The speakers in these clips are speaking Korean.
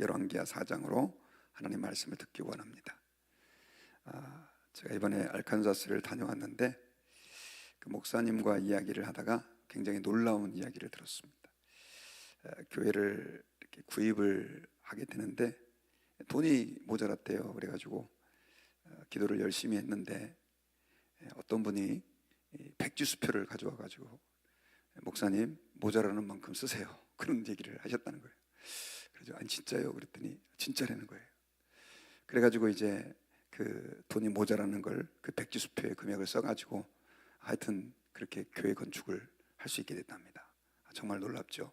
열왕기하 4장으로 하나님 말씀을 듣기 원합니다. 제가 이번에 알칸사스를 다녀왔는데 그 목사님과 이야기를 하다가 굉장히 놀라운 이야기를 들었습니다. 교회를 이렇게 구입을 하게 되는데 돈이 모자랐대요. 그래가지고 기도를 열심히 했는데 어떤 분이 백지수표를 가져와가지고 목사님 모자라는 만큼 쓰세요, 그런 얘기를 하셨다는 거예요. 그래서 아니 진짜요? 그랬더니 진짜라는 거예요. 그래가지고 이제 그 돈이 모자라는 걸 그 백지수표의 금액을 써가지고 하여튼 그렇게 교회 건축을 할 수 있게 됐답니다. 정말 놀랍죠.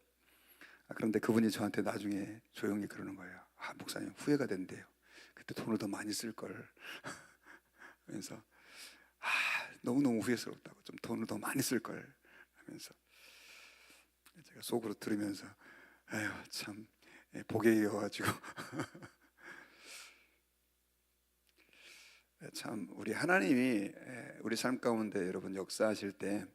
그런데 그분이 저한테 나중에 조용히 그러는 거예요. 목사님 후회가 된대요. 그때 돈을 더 많이 쓸걸. 그래서 너무너무 후회스럽다고, 좀 돈을 더 많이 쓸걸 하면서 제가 속으로 들으면서 에휴 참 복에 이어가지고 참 우리 하나님이 우리 삶 가운데 여러분 역사하실 때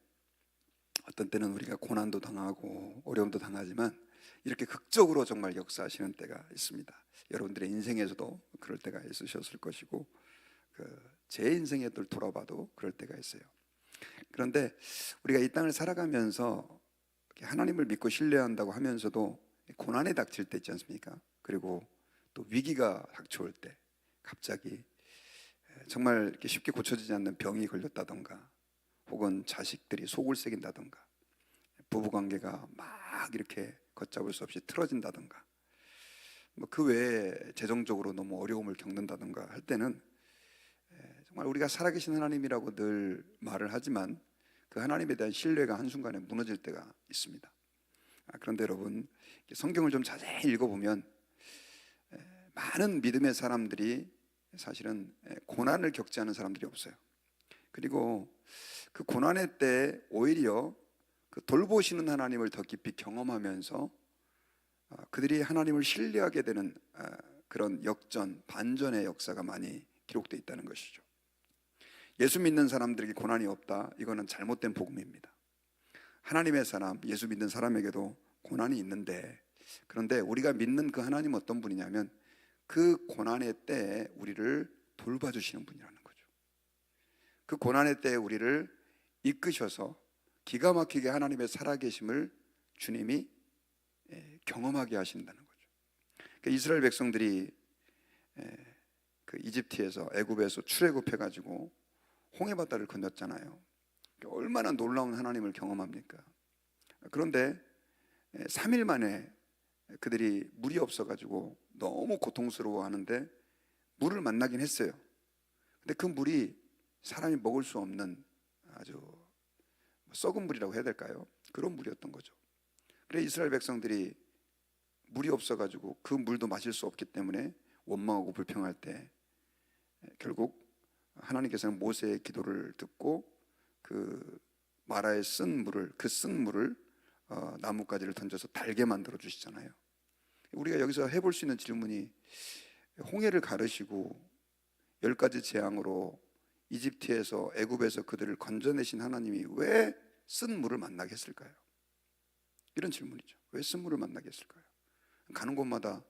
어떤 때는 우리가 고난도 당하고 어려움도 당하지만 이렇게 극적으로 정말 역사하시는 때가 있습니다. 여러분들의 인생에서도 그럴 때가 있으셨을 것이고 제 인생에도 돌아봐도 그럴 때가 있어요. 그런데 우리가 이 땅을 살아가면서 하나님을 믿고 신뢰한다고 하면서도 고난에 닥칠 때 있지 않습니까? 그리고 또 위기가 닥쳐올 때 갑자기 정말 이렇게 쉽게 고쳐지지 않는 병이 걸렸다던가, 혹은 자식들이 속을 새긴다던가, 부부관계가 막 이렇게 걷잡을 수 없이 틀어진다던가, 그 외에 재정적으로 너무 어려움을 겪는다던가 할 때는 정말 우리가 살아계신 하나님이라고 늘 말을 하지만 그 하나님에 대한 신뢰가 한순간에 무너질 때가 있습니다. 그런데 여러분 성경을 좀 자세히 읽어보면 많은 믿음의 사람들이 사실은 고난을 겪지 않은 사람들이 없어요. 그리고 그 고난의 때 오히려 그 돌보시는 하나님을 더 깊이 경험하면서 그들이 하나님을 신뢰하게 되는 그런 역전, 반전의 역사가 많이 기록되어 있다는 것이죠. 예수 믿는 사람들에게 고난이 없다, 이거는 잘못된 복음입니다. 하나님의 사람, 예수 믿는 사람에게도 고난이 있는데, 그런데 우리가 믿는 그 하나님은 어떤 분이냐면 그 고난의 때에 우리를 돌봐주시는 분이라는 거죠. 그 고난의 때에 우리를 이끄셔서 기가 막히게 하나님의 살아계심을 주님이 경험하게 하신다는 거죠. 그러니까 이스라엘 백성들이 그 이집트에서, 애굽에서 출애굽해가지고 홍해바다를 건넜잖아요. 얼마나 놀라운 하나님을 경험합니까? 그런데 3일 만에 그들이 물이 없어가지고 너무 고통스러워하는데 물을 만나긴 했어요. 근데 그 물이 사람이 먹을 수 없는 아주 썩은 물이라고 해야 될까요? 그런 물이었던 거죠. 그래 이스라엘 백성들이 물이 없어가지고 그 물도 마실 수 없기 때문에 원망하고 불평할 때 결국 하나님께서는 모세의 기도를 듣고 그 마라에 쓴 물을, 그 쓴 물을 나뭇가지를 던져서 달게 만들어 주시잖아요. 우리가 여기서 해볼 수 있는 질문이, 홍해를 가르시고 10가지 재앙으로 이집트에서, 애굽에서 그들을 건져내신 하나님이 왜 쓴 물을 만나게 했을까요? 이런 질문이죠. 왜 쓴 물을 만나게 했을까요? 가는 곳마다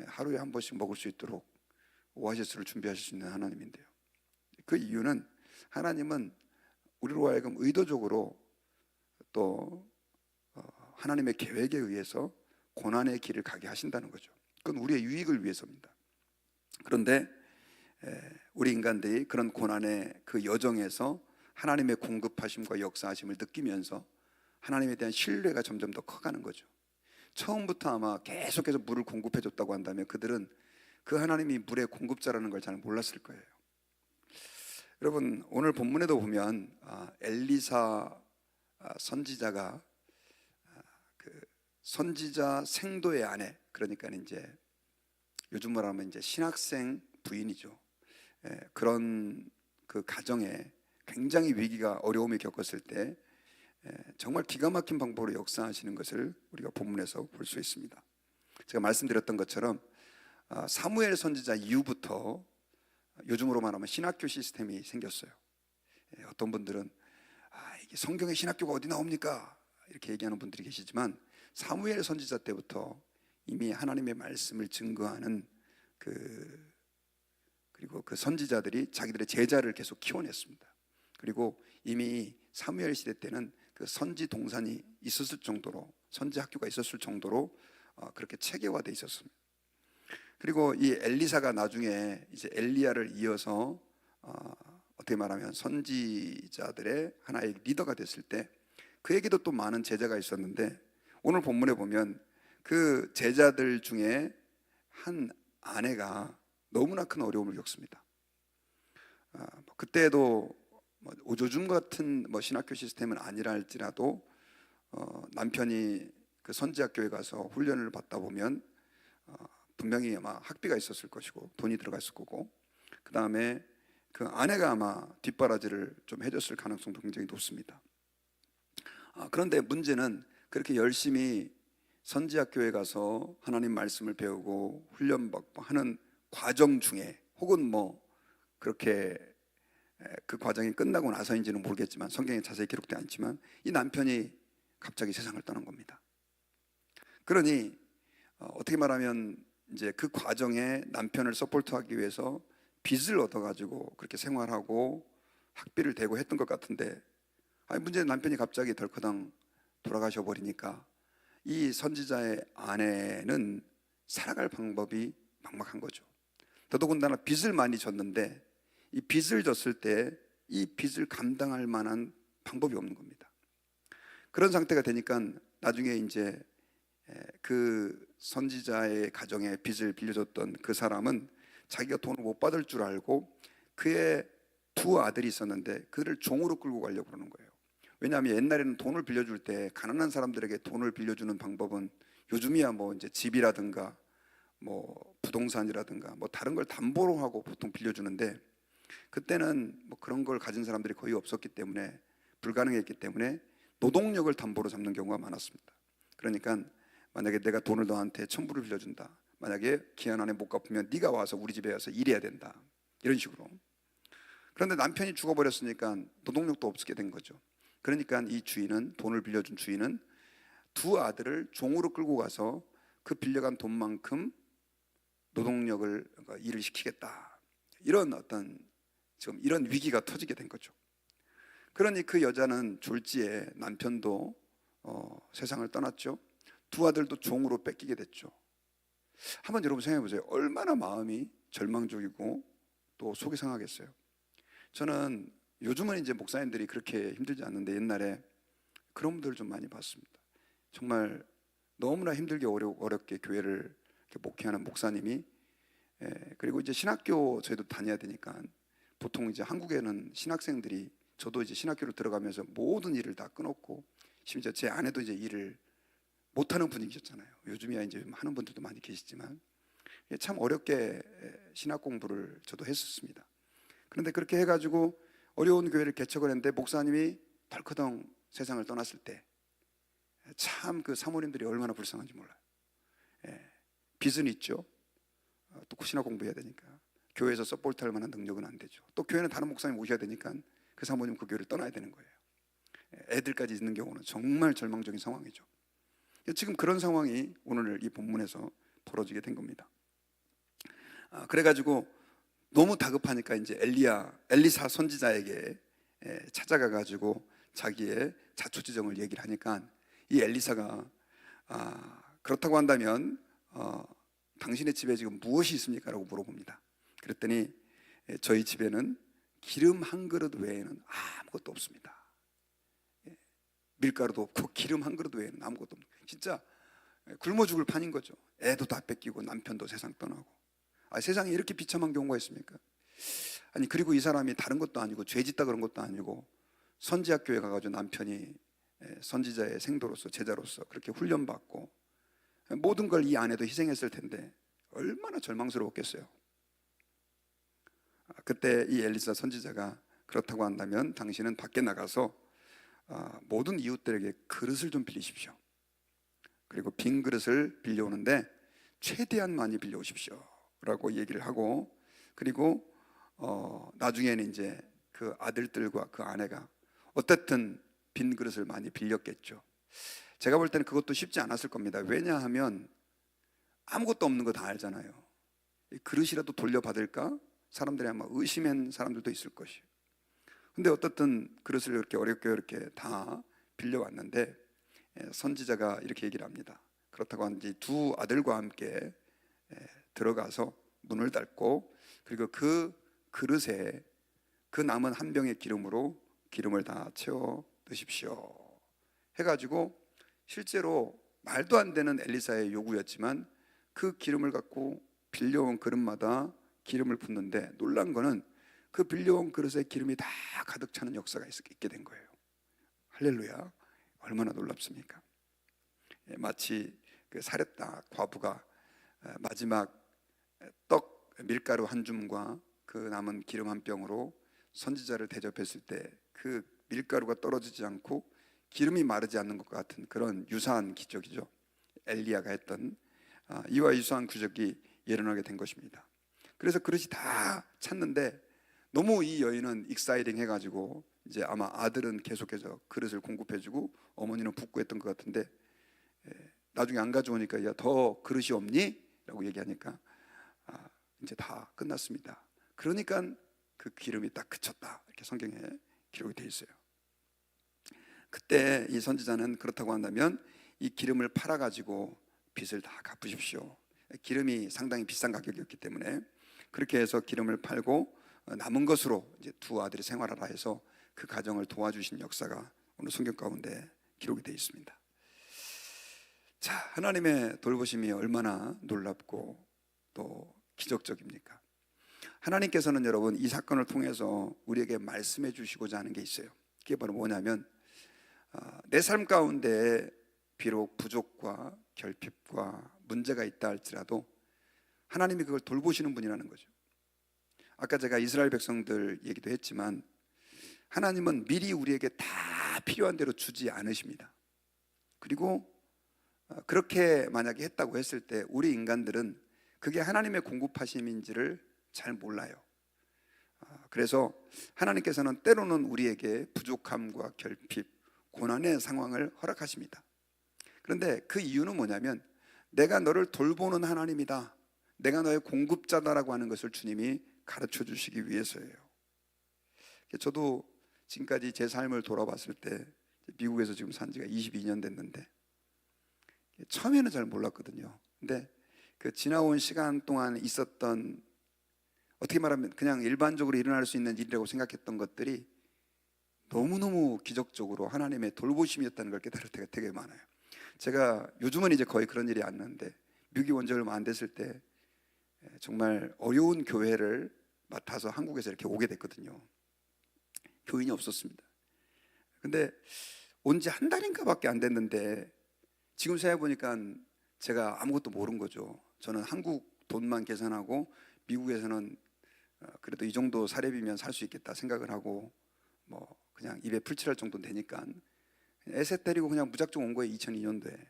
하루에 한 번씩 먹을 수 있도록 오아시스를 준비하실 수 있는 하나님인데요. 그 이유는 하나님은 우리로 하여금 의도적으로 또 하나님의 계획에 의해서 고난의 길을 가게 하신다는 거죠. 그건 우리의 유익을 위해서입니다. 그런데 우리 인간들이 그런 고난의 그 여정에서 하나님의 공급하심과 역사하심을 느끼면서 하나님에 대한 신뢰가 점점 더 커가는 거죠. 처음부터 아마 계속해서 물을 공급해 줬다고 한다면 그들은 그 하나님이 물의 공급자라는 걸 잘 몰랐을 거예요. 여러분 오늘 본문에도 보면 엘리사 선지자가 그 선지자 생도의 아내, 그러니까 이제 요즘 말하면 이제 신학생 부인이죠. 그런 그 가정에 굉장히 위기가, 어려움이 겪었을 때 정말 기가 막힌 방법으로 역사하시는 것을 우리가 본문에서 볼 수 있습니다. 제가 말씀드렸던 것처럼 사무엘 선지자 이후부터 요즘으로 말하면 신학교 시스템이 생겼어요. 어떤 분들은 이게 성경에 신학교가 어디 나옵니까? 이렇게 얘기하는 분들이 계시지만 사무엘 선지자 때부터 이미 하나님의 말씀을 증거하는 그리고 그 선지자들이 자기들의 제자를 계속 키워냈습니다. 그리고 이미 사무엘 시대 때는 그 선지 동산이 있었을 정도로, 선지 학교가 있었을 정도로 그렇게 체계화돼 있었습니다. 그리고 이 엘리사가 나중에 이제 엘리야를 이어서 어떻게 말하면 선지자들의 하나의 리더가 됐을 때 그에게도 또 많은 제자가 있었는데, 오늘 본문에 보면 그 제자들 중에 한 아내가 너무나 큰 어려움을 겪습니다. 그때도 요즘 같은 신학교 시스템은 아니라 할지라도 남편이 그 선지학교에 가서 훈련을 받다 보면 분명히 아마 학비가 있었을 것이고 돈이 들어갔을 거고, 그 다음에 그 아내가 아마 뒷바라지를 좀 해줬을 가능성도 굉장히 높습니다. 그런데 문제는 그렇게 열심히 선지학교에 가서 하나님 말씀을 배우고 훈련받고 하는 과정 중에, 혹은 그렇게 그 과정이 끝나고 나서인지는 모르겠지만 성경에 자세히 기록되지 않지만 이 남편이 갑자기 세상을 떠난 겁니다. 그러니 어떻게 말하면 이제 그 과정에 남편을 서포트하기 위해서 빚을 얻어가지고 그렇게 생활하고 학비를 대고 했던 것 같은데, 문제는 남편이 갑자기 덜커덩 돌아가셔 버리니까 이 선지자의 아내는 살아갈 방법이 막막한 거죠. 더더군다나 빚을 많이 졌는데 이 빚을 졌을 때 이 빚을 감당할 만한 방법이 없는 겁니다. 그런 상태가 되니까 나중에 이제 그 선지자의 가정에 빚을 빌려줬던 그 사람은 자기가 돈을 못 받을 줄 알고 그의 두 아들이 있었는데 그들을 종으로 끌고 가려고 그러는 거예요. 왜냐하면 옛날에는 돈을 빌려줄 때 가난한 사람들에게 돈을 빌려주는 방법은 요즘이야 이제 집이라든가 부동산이라든가 다른 걸 담보로 하고 보통 빌려주는데, 그때는 그런 걸 가진 사람들이 거의 없었기 때문에, 불가능했기 때문에 노동력을 담보로 잡는 경우가 많았습니다. 그러니까 만약에 내가 돈을 너한테 1,000불을 빌려준다, 만약에 기한 안에 못 갚으면 네가 와서 우리 집에 와서 일해야 된다, 이런 식으로. 그런데 남편이 죽어버렸으니까 노동력도 없게 된 거죠. 그러니까 이 주인은, 돈을 빌려준 주인은 두 아들을 종으로 끌고 가서 그 빌려간 돈만큼 노동력을, 일을 시키겠다, 이런 지금 이런 위기가 터지게 된 거죠. 그러니 그 여자는 졸지에 남편도 세상을 떠났죠. 두 아들도 종으로 뺏기게 됐죠. 한번 여러분 생각해 보세요. 얼마나 마음이 절망적이고 또 속이 상하겠어요. 저는 요즘은 이제 목사님들이 그렇게 힘들지 않는데 옛날에 그런 분들을 좀 많이 봤습니다. 정말 너무나 힘들게 어렵게 교회를 이렇게 목회하는 목사님이, 그리고 이제 신학교 저희도 다녀야 되니까 보통 이제 한국에는 신학생들이, 저도 이제 신학교를 들어가면서 모든 일을 다 끊었고, 심지어 제 아내도 이제 일을 못하는 분위기였잖아요. 요즘이야 이제 하는 분들도 많이 계시지만 참 어렵게 신학 공부를 저도 했었습니다. 그런데 그렇게 해가지고 어려운 교회를 개척을 했는데 목사님이 덜커덩 세상을 떠났을 때 참 그 사모님들이 얼마나 불쌍한지 몰라요. 빚은 있죠. 또 신학 공부해야 되니까 교회에서 서포트할 만한 능력은 안 되죠. 또 교회는 다른 목사님 모셔야 되니까 그 사모님 그 교회를 떠나야 되는 거예요. 애들까지 있는 경우는 정말 절망적인 상황이죠. 지금 그런 상황이 오늘 이 본문에서 벌어지게 된 겁니다. 그래가지고 너무 다급하니까 이제 엘리사 선지자에게 찾아가가지고 자기의 자초지정을 얘기를 하니까 이 엘리사가 그렇다고 한다면 당신의 집에 지금 무엇이 있습니까? 라고 물어봅니다. 그랬더니 저희 집에는 기름 한 그릇 외에는 아무것도 없습니다. 밀가루도 없고 기름 한 그릇 외에는 아무것도 없는, 진짜 굶어 죽을 판인 거죠. 애도 다 뺏기고 남편도 세상 떠나고. 세상에 이렇게 비참한 경우가 있습니까? 그리고 이 사람이 다른 것도 아니고 죄 짓다 그런 것도 아니고 선지학교에 가가지고 남편이 선지자의 생도로서, 제자로서 그렇게 훈련받고 모든 걸 이 아내도 희생했을 텐데 얼마나 절망스러웠겠어요. 그때 이 엘리사 선지자가 그렇다고 한다면 당신은 밖에 나가서 모든 이웃들에게 그릇을 좀 빌리십시오. 그리고 빈 그릇을 빌려오는데 최대한 많이 빌려오십시오 라고 얘기를 하고, 그리고 나중에는 이제 그 아들들과 그 아내가 어쨌든 빈 그릇을 많이 빌렸겠죠. 제가 볼 때는 그것도 쉽지 않았을 겁니다. 왜냐하면 아무것도 없는 거 다 알잖아요. 이 그릇이라도 돌려받을까? 사람들이 아마 의심한 사람들도 있을 것이에요. 근데 어떻든 그릇을 이렇게 어렵게 다 빌려왔는데 선지자가 이렇게 얘기를 합니다. 그렇다고 한지 두 아들과 함께 들어가서 문을 닫고, 그리고 그 그릇에 그 남은 한 병의 기름으로 기름을 다 채워 드십시오 해가지고, 실제로 말도 안 되는 엘리사의 요구였지만 그 기름을 갖고 빌려온 그릇마다 기름을 붓는데, 놀란 거는 그 빌려온 그릇에 기름이 다 가득 차는 역사가 있게 된 거예요. 할렐루야. 얼마나 놀랍습니까? 마치 그 사렙다 과부가 마지막 떡 밀가루 한 줌과 그 남은 기름 한 병으로 선지자를 대접했을 때 그 밀가루가 떨어지지 않고 기름이 마르지 않는 것과 같은 그런 유사한 기적이죠. 엘리야가 했던 이와 유사한 기적이 일어나게 된 것입니다. 그래서 그릇이 다 찼는데 너무 이 여인은 익사이딩 해가지고 이제 아마 아들은 계속해서 그릇을 공급해주고 어머니는 붓고 했던 것 같은데, 나중에 안 가져오니까 야, 더 그릇이 없니? 라고 얘기하니까 이제 다 끝났습니다. 그러니까 그 기름이 딱 그쳤다, 이렇게 성경에 기록이 되어 있어요. 그때 이 선지자는 그렇다고 한다면 이 기름을 팔아가지고 빚을 다 갚으십시오. 기름이 상당히 비싼 가격이었기 때문에 그렇게 해서 기름을 팔고 남은 것으로 이제 두 아들이 생활하라 해서 그 가정을 도와주신 역사가 오늘 성경 가운데 기록이 되어 있습니다. 자, 하나님의 돌보심이 얼마나 놀랍고 또 기적적입니까? 하나님께서는 여러분 이 사건을 통해서 우리에게 말씀해 주시고자 하는 게 있어요. 그게 바로 뭐냐면, 내 삶 가운데 비록 부족과 결핍과 문제가 있다 할지라도 하나님이 그걸 돌보시는 분이라는 거죠. 아까 제가 이스라엘 백성들 얘기도 했지만, 하나님은 미리 우리에게 다 필요한 대로 주지 않으십니다. 그리고 그렇게 만약에 했다고 했을 때 우리 인간들은 그게 하나님의 공급하심인지를 잘 몰라요. 그래서 하나님께서는 때로는 우리에게 부족함과 결핍, 고난의 상황을 허락하십니다. 그런데 그 이유는 뭐냐면, 내가 너를 돌보는 하나님이다, 내가 너의 공급자다라고 하는 것을 주님이 가르쳐 주시기 위해서예요. 저도 지금까지 제 삶을 돌아봤을 때, 미국에서 지금 산 지가 22년 됐는데 처음에는 잘 몰랐거든요. 근데 그 지나온 시간 동안 있었던, 어떻게 말하면 그냥 일반적으로 일어날 수 있는 일이라고 생각했던 것들이 너무너무 기적적으로 하나님의 돌보심이었다는 걸 깨달을 때가 되게 많아요. 제가 요즘은 이제 거의 그런 일이 안 나는데, 미국에 온 지 얼마 안 됐을 때 정말 어려운 교회를 맡아서 한국에서 이렇게 오게 됐거든요. 교인이 없었습니다. 근데 온 지 한 달인가 밖에 안 됐는데 지금 생각해보니까 제가 아무것도 모른 거죠. 저는 한국 돈만 계산하고 미국에서는 그래도 이 정도 사례비면 살 수 있겠다 생각을 하고, 뭐 그냥 입에 풀칠할 정도는 되니까 에셋 때리고 그냥 무작정 온 거예요, 2002년도에.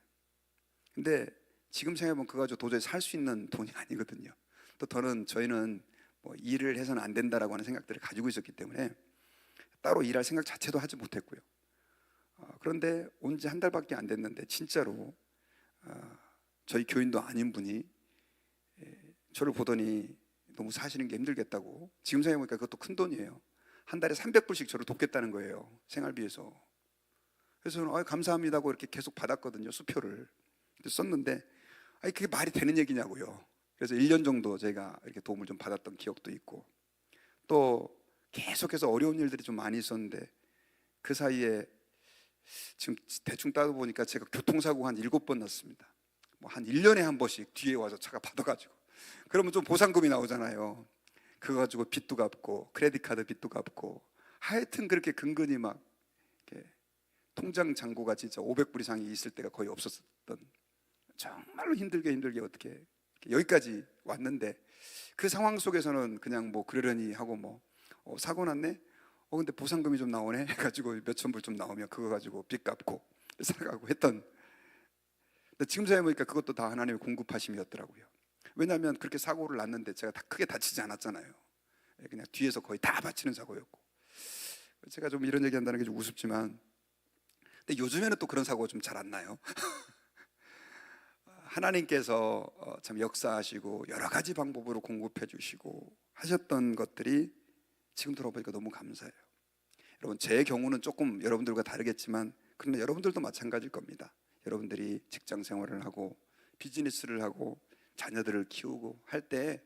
근데 지금 생각해보면 그거 가지고 도저히 살 수 있는 돈이 아니거든요. 또 저희는 뭐 일을 해서는 안 된다라고 하는 생각들을 가지고 있었기 때문에 따로 일할 생각 자체도 하지 못했고요. 그런데 온 지 한 달밖에 안 됐는데 진짜로 저희 교인도 아닌 분이 저를 보더니 너무 사시는 게 힘들겠다고, 지금 생각해보니까 그것도 큰 돈이에요. 한 달에 300불씩 저를 돕겠다는 거예요, 생활비에서. 그래서 저는 감사합니다고 이렇게 계속 받았거든요, 수표를. 썼는데 그게 말이 되는 얘기냐고요. 그래서 1년 정도 제가 이렇게 도움을 좀 받았던 기억도 있고, 또 계속해서 어려운 일들이 좀 많이 있었는데 그 사이에 지금 대충 따져보니까 제가 교통사고 한 7번 났습니다. 뭐 한 1년에 한 번씩 뒤에 와서 차가 받아가지고, 그러면 좀 보상금이 나오잖아요. 그거 가지고 빚도 갚고 크레딧 카드 빚도 갚고, 하여튼 그렇게 근근히 막 이렇게 통장 잔고가 진짜 500불 이상이 있을 때가 거의 없었던, 정말로 힘들게 어떻게 여기까지 왔는데, 그 상황 속에서는 그냥 뭐 그러려니 하고 뭐 사고 났네? 근데 보상금이 좀 나오네 해가지고 몇천 불 좀 나오면 그거 가지고 빚 갚고 살아가고 했던. 근데 지금 생각해보니까 그것도 다 하나님의 공급하심이었더라고요. 왜냐하면 그렇게 사고를 났는데 제가 다 크게 다치지 않았잖아요. 그냥 뒤에서 거의 다 바치는 사고였고. 제가 좀 이런 얘기 한다는 게 좀 우습지만, 근데 요즘에는 또 그런 사고가 좀 잘 안 나요. 하나님께서 참 역사하시고 여러 가지 방법으로 공급해 주시고 하셨던 것들이 지금 돌아보니까 너무 감사해요. 여러분, 제 경우는 조금 여러분들과 다르겠지만 그러나 여러분들도 마찬가지일 겁니다. 여러분들이 직장 생활을 하고 비즈니스를 하고 자녀들을 키우고 할 때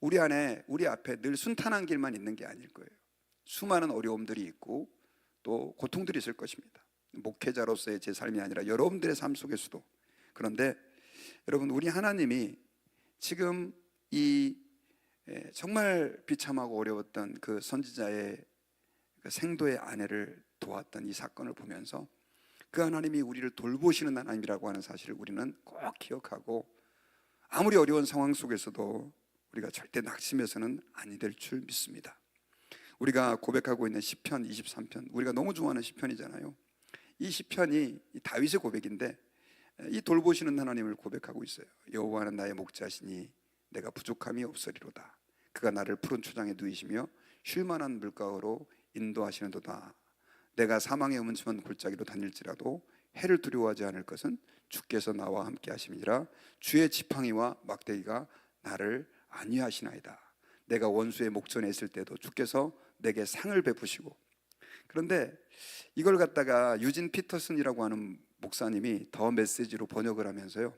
우리 앞에 늘 순탄한 길만 있는 게 아닐 거예요. 수많은 어려움들이 있고 또 고통들이 있을 것입니다. 목회자로서의 제 삶이 아니라 여러분들의 삶 속에서도. 그런데 여러분, 우리 하나님이 지금 이 정말 비참하고 어려웠던 그 선지자의 그 생도의 아내를 도왔던 이 사건을 보면서 그 하나님이 우리를 돌보시는 하나님이라고 하는 사실을 우리는 꼭 기억하고, 아무리 어려운 상황 속에서도 우리가 절대 낙심해서는 아니 될 줄 믿습니다. 우리가 고백하고 있는 시편 23편, 우리가 너무 좋아하는 시편이잖아요. 이 시편이 다윗의 고백인데 이 돌보시는 하나님을 고백하고 있어요. 여호와는 나의 목자시니 내가 부족함이 없으리로다. 그가 나를 푸른 초장에 누이시며 쉴 만한 물가로 인도하시는도다. 내가 사망의 음침한 골짜기로 다닐지라도 해를 두려워하지 않을 것은 주께서 나와 함께 하심이라. 주의 지팡이와 막대기가 나를 안위하시나이다. 내가 원수의 목전에 있을 때도 주께서 내게 상을 베푸시고. 그런데 이걸 갖다가 유진 피터슨이라고 하는 목사님이 더 메시지로 번역을 하면서요,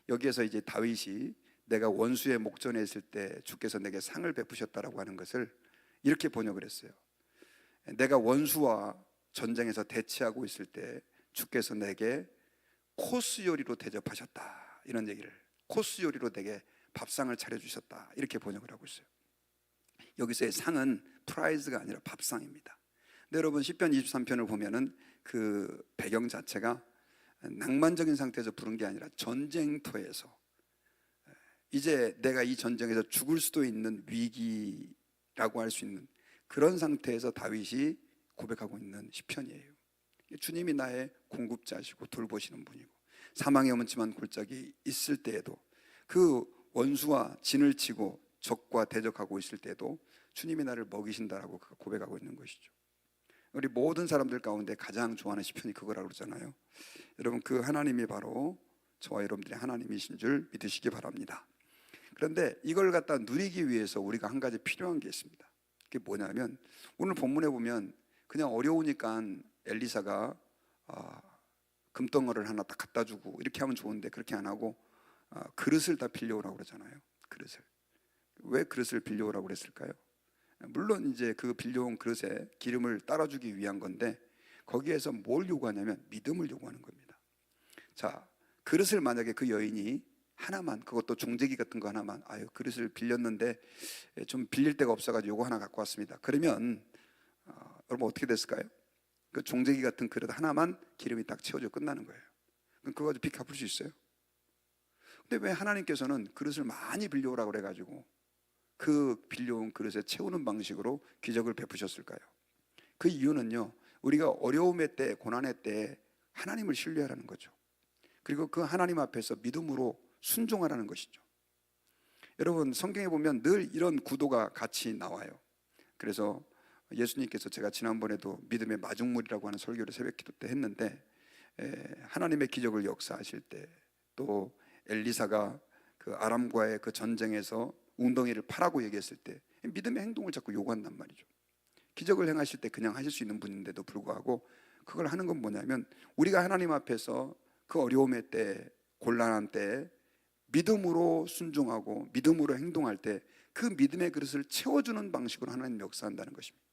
여기에서 이제 다윗이 내가 원수의 목전에 있을 때 주께서 내게 상을 베푸셨다라고 하는 것을 이렇게 번역을 했어요. 내가 원수와 전쟁에서 대치하고 있을 때 주께서 내게 코스 요리로 대접하셨다, 이런 얘기를, 코스 요리로 내게 밥상을 차려주셨다, 이렇게 번역을 하고 있어요. 여기서의 상은 프라이즈가 아니라 밥상입니다. 근데 여러분, 시편 23편을 보면은 그 배경 자체가 낭만적인 상태에서 부른 게 아니라 전쟁터에서, 이제 내가 이 전쟁에서 죽을 수도 있는 위기라고 할 수 있는 그런 상태에서 다윗이 고백하고 있는 시편이에요. 주님이 나의 공급자시고 돌보시는 분이고, 사망의 엄침한 골짜기 있을 때에도, 그 원수와 진을 치고 적과 대적하고 있을 때도 주님이 나를 먹이신다라고 고백하고 있는 것이죠. 우리 모든 사람들 가운데 가장 좋아하는 시편이 그거라고 그러잖아요. 여러분, 그 하나님이 바로 저와 여러분들의 하나님이신 줄 믿으시기 바랍니다. 그런데 이걸 갖다 누리기 위해서 우리가 한 가지 필요한 게 있습니다. 그게 뭐냐면, 오늘 본문에 보면 그냥 어려우니까 엘리사가 금덩어리를 하나 딱 갖다 주고 이렇게 하면 좋은데 그렇게 안 하고 그릇을 다 빌려오라고 그러잖아요. 그릇을. 왜 그릇을 빌려오라고 그랬을까요? 물론 이제 그 빌려온 그릇에 기름을 따라주기 위한 건데, 거기에서 뭘 요구하냐면 믿음을 요구하는 겁니다. 자, 그릇을 만약에 그 여인이 하나만, 그것도 종재기 같은 거 하나만, 아유 그릇을 빌렸는데 좀 빌릴 데가 없어가지고 요거 하나 갖고 왔습니다, 그러면 여러분 어떻게 됐을까요? 그 종재기 같은 그릇 하나만 기름이 딱 채워져 끝나는 거예요. 그럼 그거 가지고 빚 갚을 수 있어요? 근데 왜 하나님께서는 그릇을 많이 빌려오라고 그래가지고 그 빌려온 그릇에 채우는 방식으로 기적을 베푸셨을까요? 그 이유는요, 우리가 어려움의 때, 고난의 때 하나님을 신뢰하라는 거죠. 그리고 그 하나님 앞에서 믿음으로 순종하라는 것이죠. 여러분, 성경에 보면 늘 이런 구도가 같이 나와요. 그래서 예수님께서, 제가 지난번에도 믿음의 마중물이라고 하는 설교를 새벽 기도 때 했는데, 하나님의 기적을 역사하실 때, 또 엘리사가 그 아람과의 그 전쟁에서 웅덩이를 파라고 얘기했을 때 믿음의 행동을 자꾸 요구한단 말이죠. 기적을 행하실 때 그냥 하실 수 있는 분인데도 불구하고 그걸 하는 건 뭐냐면, 우리가 하나님 앞에서 그 어려움의 때, 곤란한 때 믿음으로 순종하고 믿음으로 행동할 때 그 믿음의 그릇을 채워주는 방식으로 하나님 역사한다는 것입니다.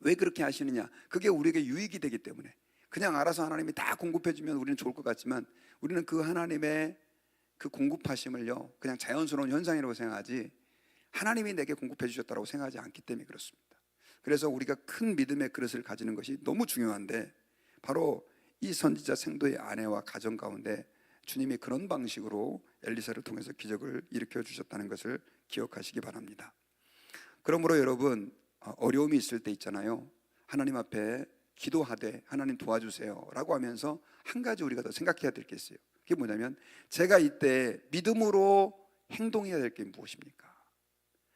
왜 그렇게 하시느냐? 그게 우리에게 유익이 되기 때문에. 그냥 알아서 하나님이 다 공급해주면 우리는 좋을 것 같지만, 우리는 그 하나님의 그 공급하심을요 그냥 자연스러운 현상이라고 생각하지 하나님이 내게 공급해 주셨다고 생각하지 않기 때문에 그렇습니다. 그래서 우리가 큰 믿음의 그릇을 가지는 것이 너무 중요한데, 바로 이 선지자 생도의 아내와 가정 가운데 주님이 그런 방식으로 엘리사를 통해서 기적을 일으켜 주셨다는 것을 기억하시기 바랍니다. 그러므로 여러분, 어려움이 있을 때 있잖아요, 하나님 앞에 기도하되 하나님 도와주세요 라고 하면서 한 가지 우리가 더 생각해야 될 게 있어요. 그게 뭐냐면, 제가 이때 믿음으로 행동해야 될 게 무엇입니까?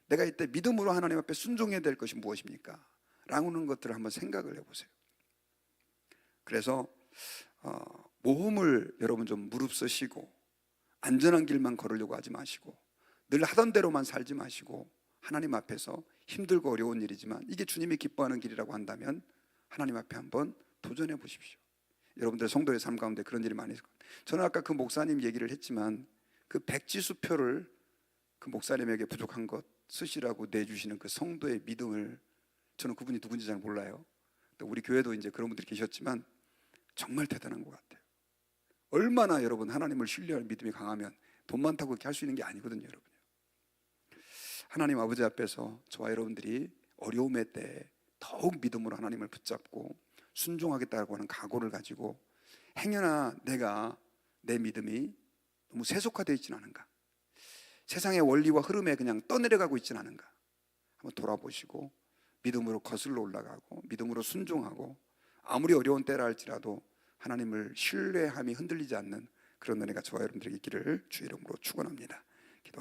내가 이때 믿음으로 하나님 앞에 순종해야 될 것이 무엇입니까? 라는 것들을 한번 생각을 해보세요. 그래서 모험을 여러분 좀 무릅쓰시고 안전한 길만 걸으려고 하지 마시고 늘 하던 대로만 살지 마시고 하나님 앞에서 힘들고 어려운 일이지만 이게 주님이 기뻐하는 길이라고 한다면 하나님 앞에 한번 도전해 보십시오. 여러분들 성도의 삶 가운데 그런 일이 많이 있을 겁니다. 저는 아까 그 목사님 얘기를 했지만 그 백지수표를 그 목사님에게 부족한 것 쓰시라고 내주시는 그 성도의 믿음을, 저는 그분이 누군지 잘 몰라요. 우리 교회도 이제 그런 분들이 계셨지만 정말 대단한 것 같아요. 얼마나 여러분 하나님을 신뢰하는 믿음이 강하면 돈 많다고 그렇게 할 수 있는 게 아니거든요, 여러분. 하나님 아버지 앞에서 저와 여러분들이 어려움의 때에 더욱 믿음으로 하나님을 붙잡고 순종하겠다고 하는 각오를 가지고 행여나 내가 내 믿음이 너무 세속화되어 있지는 않은가, 세상의 원리와 흐름에 그냥 떠내려가고 있지는 않은가 한번 돌아보시고 믿음으로 거슬러 올라가고 믿음으로 순종하고 아무리 어려운 때라 할지라도 하나님을 신뢰함이 흔들리지 않는 그런 은혜가 저와 여러분들에게 있기를 주의 이름으로 축원합니다.